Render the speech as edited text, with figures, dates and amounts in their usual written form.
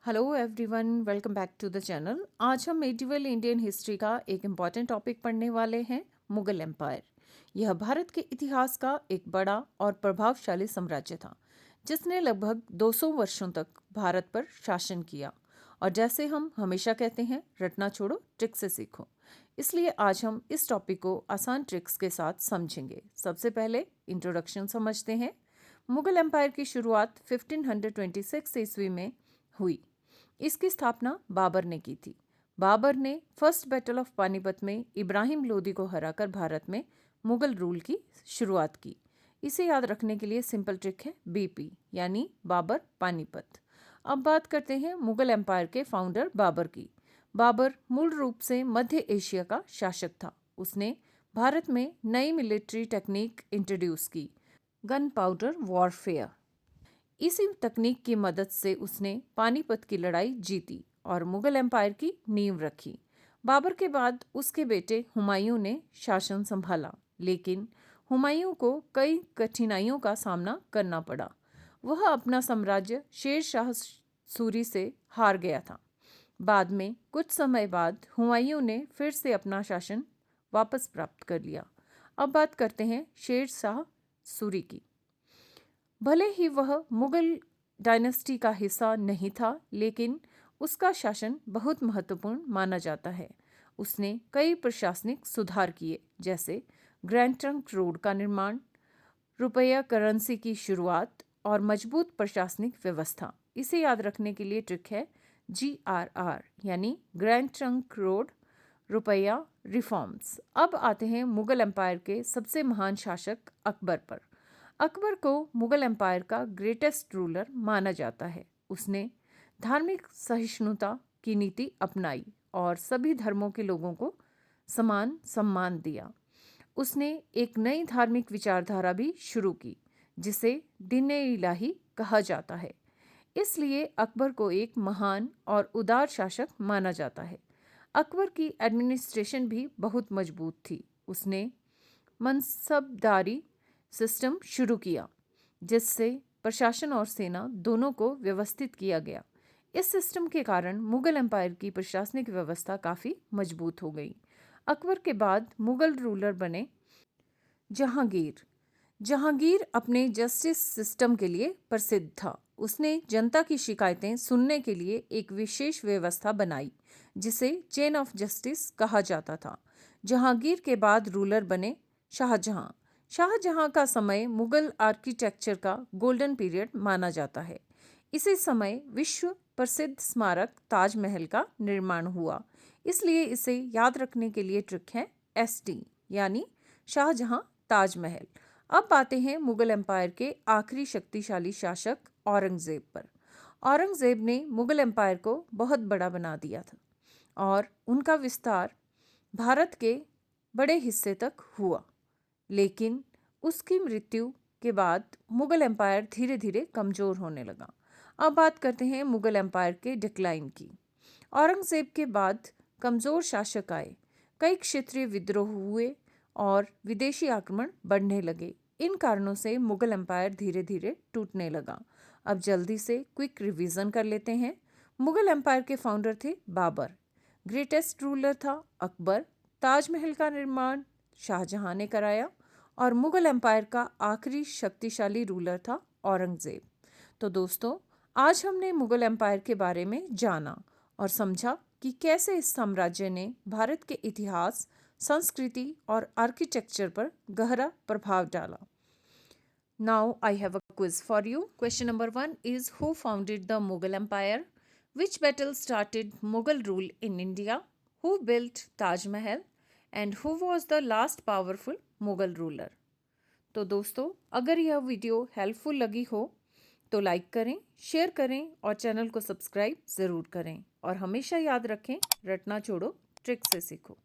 Hello everyone, welcome back to the channel. आज हम medieval Indian history का एक इम्पॉर्टेंट टॉपिक पढ़ने वाले हैं, मुगल एम्पायर। यह भारत के इतिहास का एक बड़ा और प्रभावशाली साम्राज्य था जिसने लगभग 200 वर्षों तक भारत पर शासन किया। और जैसे हम हमेशा कहते हैं, रटना छोड़ो, ट्रिक से सीखो। इसलिए आज हम इस टॉपिक को आसान ट्रिक्स के साथ समझेंगे। सबसे पहले इंट्रोडक्शन समझते हैं। मुगल एम्पायर की शुरुआत 1526 ईस्वी में हुई। इसकी स्थापना बाबर ने की थी। बाबर ने फर्स्ट बैटल ऑफ पानीपत में इब्राहिम लोदी को हराकर भारत में मुगल रूल की शुरुआत की। इसे याद रखने के लिए सिंपल ट्रिक है बीपी, यानी बाबर पानीपत। अब बात करते हैं मुगल एम्पायर के फाउंडर बाबर की। बाबर मूल रूप से मध्य एशिया का शासक था। उसने भारत में नई मिलिट्री टेक्निक इंट्रोड्यूस की, गन पाउडर वॉरफेयर। इसी तकनीक की मदद से उसने पानीपत की लड़ाई जीती और मुगल एम्पायर की नींव रखी। बाबर के बाद उसके बेटे हुमायूं ने शासन संभाला, लेकिन हुमायूं को कई कठिनाइयों का सामना करना पड़ा। वह अपना साम्राज्य शेर शाह सूरी से हार गया था। बाद में कुछ समय बाद हुमायूं ने फिर से अपना शासन वापस प्राप्त कर लिया। अब बात करते हैं शेर शाह सूरी की। भले ही वह मुगल डायनेस्टी का हिस्सा नहीं था, लेकिन उसका शासन बहुत महत्वपूर्ण माना जाता है। उसने कई प्रशासनिक सुधार किए, जैसे ग्रैंड ट्रंक रोड का निर्माण, रुपया करेंसी की शुरुआत और मजबूत प्रशासनिक व्यवस्था। इसे याद रखने के लिए ट्रिक है GRR, यानी ग्रैंड ट्रंक रोड रुपया रिफॉर्म्स। अब आते हैं मुगल एम्पायर के सबसे महान शासक अकबर पर। अकबर को मुगल एम्पायर का ग्रेटेस्ट रूलर माना जाता है। उसने धार्मिक सहिष्णुता की नीति अपनाई और सभी धर्मों के लोगों को समान सम्मान दिया। उसने एक नई धार्मिक विचारधारा भी शुरू की, जिसे दीन-ए-इलाही कहा जाता है। इसलिए अकबर को एक महान और उदार शासक माना जाता है। अकबर की एडमिनिस्ट्रेशन भी बहुत मजबूत थी। उसने मनसबदारी सिस्टम शुरू किया, जिससे प्रशासन और सेना दोनों को व्यवस्थित किया गया। इस सिस्टम के कारण मुगल एम्पायर की प्रशासनिक व्यवस्था काफ़ी मजबूत हो गई। अकबर के बाद मुगल रूलर बने जहांगीर। जहांगीर अपने जस्टिस सिस्टम के लिए प्रसिद्ध था। उसने जनता की शिकायतें सुनने के लिए एक विशेष व्यवस्था बनाई, जिसे चेन ऑफ जस्टिस कहा जाता था। जहांगीर के बाद रूलर बने शाहजहां। शाहजहां का समय मुगल आर्किटेक्चर का गोल्डन पीरियड माना जाता है। इसी समय विश्व प्रसिद्ध स्मारक ताजमहल का निर्माण हुआ। इसलिए इसे याद रखने के लिए ट्रिक है ST, यानी शाहजहां ताजमहल। अब आते हैं मुगल एम्पायर के आखिरी शक्तिशाली शासक औरंगजेब पर। औरंगजेब ने मुगल एम्पायर को बहुत बड़ा बना दिया था और उनका विस्तार भारत के बड़े हिस्से तक हुआ। लेकिन उसकी मृत्यु के बाद मुगल एम्पायर धीरे धीरे कमज़ोर होने लगा। अब बात करते हैं मुगल एम्पायर के डिक्लाइन की। औरंगजेब के बाद कमज़ोर शासक आए, कई क्षेत्रीय विद्रोह हुए और विदेशी आक्रमण बढ़ने लगे। इन कारणों से मुगल एम्पायर धीरे धीरे टूटने लगा। अब जल्दी से क्विक रिवीजन कर लेते हैं। मुगल एम्पायर के फाउंडर थे बाबर, ग्रेटेस्ट रूलर था अकबर, ताजमहल का निर्माण शाहजहां ने कराया और मुगल एम्पायर का आखिरी शक्तिशाली रूलर था औरंगजेब। तो दोस्तों, आज हमने मुगल एम्पायर के बारे में जाना और समझा कि कैसे इस साम्राज्य ने भारत के इतिहास, संस्कृति और आर्किटेक्चर पर गहरा प्रभाव डाला। Now I have a quiz for you. Question number 1 is, who founded the Mughal Empire? Which battle started Mughal rule in India? Who built Taj Mahal? And who was the last powerful Mughal ruler? तो दोस्तों, अगर यह video helpful लगी हो तो like करें, share करें और चैनल को सब्सक्राइब ज़रूर करें। और हमेशा याद रखें, रटना छोड़ो, ट्रिक से सीखो।